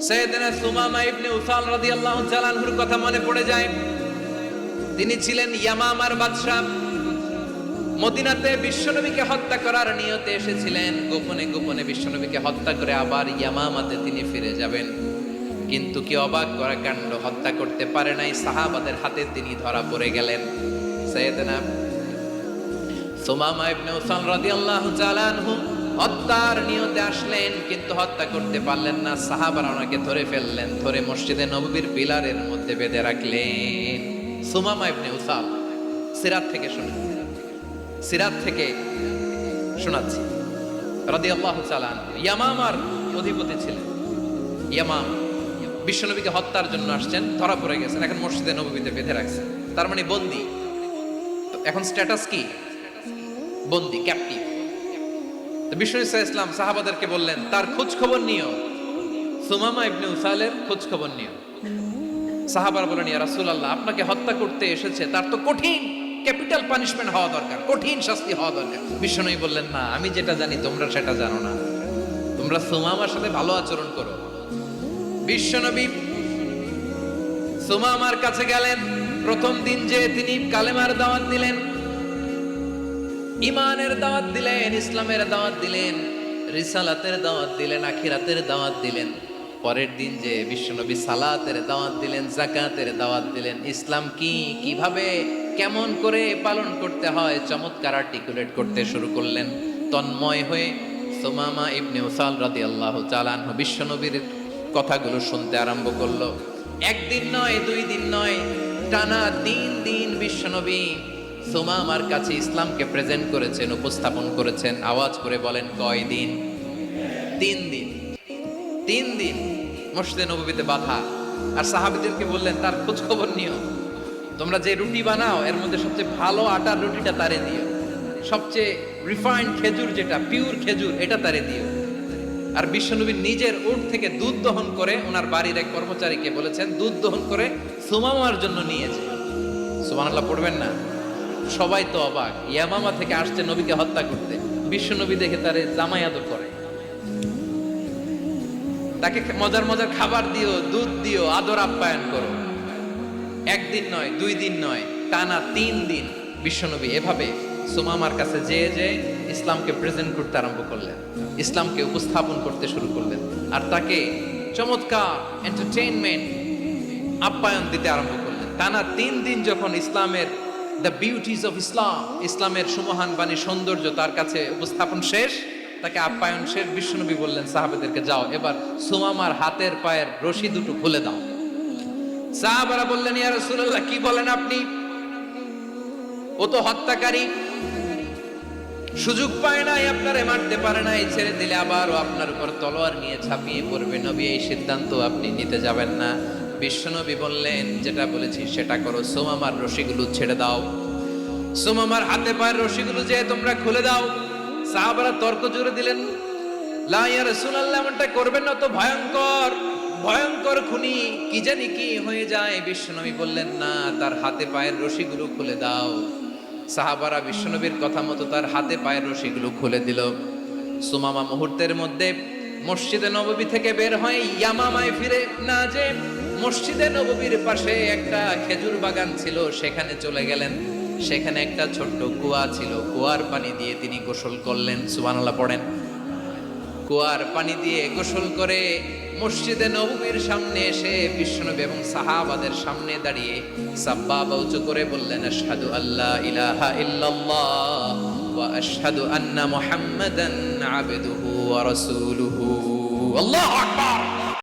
সাইয়েদনা সুমামা ইবনে উসাল রাদিয়াল্লাহু তাআলা আনহুর কথা মনে পড়ে যায়। তিনি ছিলেন ইয়ামামার বাদশা। মদিনাতে বিশ্বনবীকে হত্যা করার নিয়তে এসেছিলেন। গোপনে গোপনে বিশ্বনবীকে হত্যা করে আবার ইয়ামামাতে তিনি ফিরে যাবেন। কিন্তু কি অবাক করা কাণ্ড, হত্যা করতে পারে নাই, সাহাবাদের হাতে তিনি ধরা পড়ে গেলেন। সাইয়েদনা সুমামা ইবনে উসাল রাদিয়াল্লাহু তাআলা আনহু হত্যার নিয়তে আসলেন, কিন্তু হত্যা করতে পারলেন না। সাহাবারা ওনাকে ধরে ফেললেন, ধরে মসজিদে নববীর পিলারের মধ্যে বেঁধে রাখলেন। সুমামা ইবনে উসাল, সিরাত থেকে শুনে, সিরাত থেকে শোনাচ্ছি রাদিয়াল্লাহু তাআলা আনহু ইয়ামামার অধিপতি ছিলেন। ইয়ামাম বিশ্বনবীকে হত্যার জন্য আসছেন, ধরা পড়ে গেছেন, এখন মসজিদে নববীতে বেঁধে রাখছেন। তার মানে বন্দী। তো এখন স্ট্যাটাস কি? বন্দী, ক্যাপটিভ। বিশ্বনবী সাল্লাল্লাহু আলাইহি ওয়াসাল্লাম সাহাবাদেরকে বললেন, তার খোঁজ খবর নিও, সুমামা ইবনে উসালের খোঁজ খবর নিও। সাহাবারা বলেন, ইয়া রাসূলুল্লাহ, আপনাকে হত্যা করতে এসেছে, তার তো কঠিন ক্যাপিটাল পানিশমেন্ট হওয়া দরকার, কঠিন শাস্তি হওয়া দরকার। বিশ্বনবী বললেন, না, আমি যেটা জানি তোমরা সেটা জানো না, তোমরা সুমামার সাথে ভালো আচরণ করো। বিশ্বনবী সুমামার কাছে গেলেন। প্রথম দিন যে তিনি কালেমার দাওয়াত দিলেন, ইমানের দাওয়াত দিলেন, ইসলামের দাওয়াত দিলেন, রিসালাতের দাওয়াত দিলেন, আখিরাতের দাওয়াত দিলেন। পরের দিন যে বিশ্বনবী সালাতের দাওয়াত দিলেন, যাকাতের দাওয়াত দিলেন, ইসলাম কি, কিভাবে, কেমন করে পালন করতে হয় চমৎকার আর্টিকুলেট করতে শুরু করলেন। তন্ময় হয়ে সুমামা ইবনে উসাল রাদিয়াল্লাহু তাআলা আনহু বিশ্বনবীর কথাগুলো শুনতে আরম্ভ করলো। একদিন নয়, দুই দিন নয়, টানা 3 দিন বিশ্বনবী সুমামার কাছে ইসলামকে প্রেজেন্ট করেছেন, উপস্থাপন করেছেন। আওয়াজ করে বলেন, কয় দিন? 3 দিন। 3 দিন মসজিদে নববীতে বাধা। আর সাহাবীদেরকে বললেন, তার খোঁজ খবর নিও, তোমরা যে রুটি বানাও এর মধ্যে সবচেয়ে ভালো আটার রুটিটা তারে দিও, সবচেয়ে রিফাইন্ড খেজুর, যেটা পিওর খেজুর, এটা তারে দিও। আর বিশ্বনবী নিজের উট থেকে দুধ দহন করে ওনার বাড়ির এক কর্মচারীকে বলেছেন, দুধ দহন করে সুমামার জন্য নিয়েছে। সুবহানাল্লাহ পড়বেন না? সবাই তো অবাক, ইয়ামামা থেকে আসছে নবীকে হত্যা করতে, বিশ্বনবী দেখে তারে জামাই আদর করে, তাকে মজার মজার খাবার দিও, দুধ দিও, আদর আপ্যায়ন করো। একদিন নয়, 2 দিন নয়, টানা 3 দিন বিশ্বনবী এভাবে সুমামার কাছে যেয়ে যেয়ে ইসলামকে প্রেজেন্ট করতে আরম্ভ করলেন, ইসলামকে উপস্থাপন করতে শুরু করলেন। আর তাকে চমৎকার এন্টারটেইনমেন্ট, আপ্যায়ন দিতে আরম্ভ করলেন। টানা 3 দিন যখন ইসলামের দ্য বিউটিজ অফ ইসলাম, ইসলামের সুমহান বাণী, সৌন্দর্য তার কাছে উপস্থাপন শেষ, তাকে আপ্যায়ন শেষ, বিশ্বনবী বললেন সাহাবাদেরকে, যাও এবার সুমামার হাতের পায়ের রশি দুটো খুলে দাও। সাহাবারা বললেন, ইয়া রাসূলুল্লাহ, কি বলেন আপনি? ও তো হত্যাকারী, সুযোগ পায় নাই, আপনারে মারতে পারে নাই, ছেড়ে দিলে আবার ও আপনার উপর তলোয়ার নিয়ে ঝাঁপিয়ে পড়বে। নবী, এই সিদ্ধান্ত আপনি নিতে যাবেন না। বিশ্বনবী বললেন, যেটা বলেছি সেটা করো, সুমামার রশিগুলো ছেড়ে দাও, সুমামার হাতে পায়ের রশিগুলো যে তোমরা খুলে দাও। সাহাবারা তর্ক জুড়ে দিলেন, লা ইয়া রাসূলুল্লাহ, এমনটা করবেন না, তো ভয়ঙ্কর, ভয়ঙ্কর খুনি, কি জানি কি হয়ে যায়। বিশ্বনবী বললেন, না, তার হাতে পায়ের রশিগুলো খুলে দাও। সাহাবারা বিশ্বনবীর কথা মতো তার হাতে পায়ের রশিগুলো খুলে দিল। সুমামা মুহূর্তের মধ্যে মসজিদে নববী থেকে বের হয়ে ইয়ামামায় ফিরে না যে মসজিদে নববীর পাশে একটা খেজুর বাগান ছিল, সেখানে চলে গেলেন। সেখানে একটা ছোট্ট কুয়া ছিল, কুয়ার পানি দিয়ে তিনি গোসল করলেন। সুবহানাল্লাহ পড়েন। কুয়ার পানি দিয়ে গোসল করে মসজিদে নববীর সামনে এসে বিশ্বনবী এবং সাহাবাদের সামনে দাঁড়িয়ে সাব্বাবা উঁচু করে বললেন, আশহাদু আল্লা ইলাহা ইল্লাল্লাহ ওয়া আশহাদু আন্না মুহাম্মাদান আবদুহু ওয়া রাসূলুহু। আল্লাহু আকবার।